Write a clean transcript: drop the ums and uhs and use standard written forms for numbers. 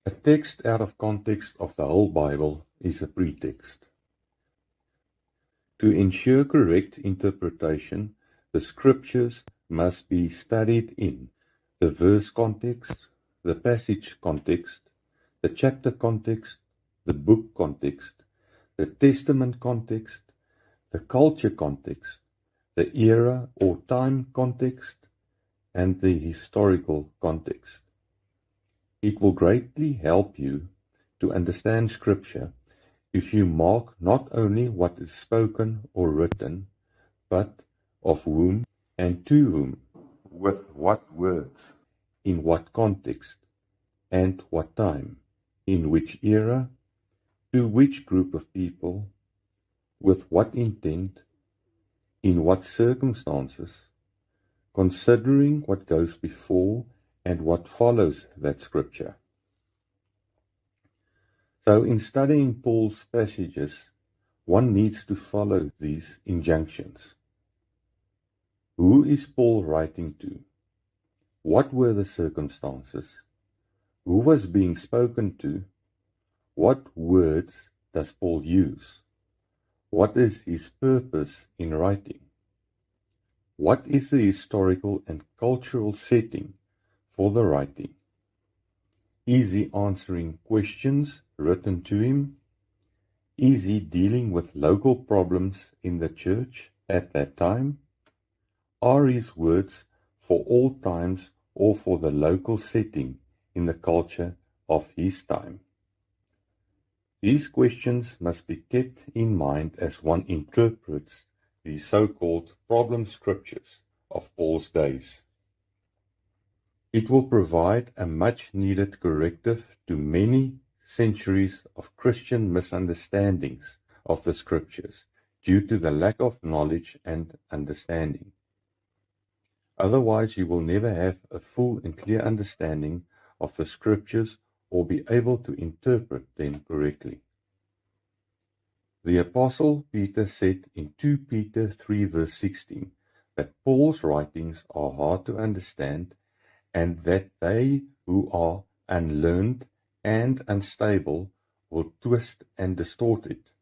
A text out of context of the whole Bible is a pretext. To ensure correct interpretation, the scriptures must be studied in the verse context, the passage context, the chapter context, the book context, the testament context, the culture context, the era or time context, and the historical context. It will greatly help you to understand Scripture if you mark not only what is spoken or written, but of whom and to whom, with what words, in what context, and what time, in which era, to which group of people, with what intent, in what circumstances, considering what goes before and what follows that scripture. So in studying Paul's passages, one needs to follow these injunctions. Who is Paul writing to? What were the circumstances? Who was being spoken to? What words does Paul use? What is his purpose in writing? What is the historical and cultural setting for the writing? Is he answering questions written to him? Is he dealing with local problems in the church at that time? Are his words for all times or for the local setting in the culture of his time? These questions must be kept in mind as one interprets the so-called problem scriptures of Paul's days. It will provide a much-needed corrective to many centuries of Christian misunderstandings of the scriptures due to the lack of knowledge and understanding. Otherwise, you will never have a full and clear understanding of the scriptures or be able to interpret them correctly. The Apostle Peter said in 2 Peter 3 verse 16 that Paul's writings are hard to understand and that they who are unlearned and unstable will twist and distort it.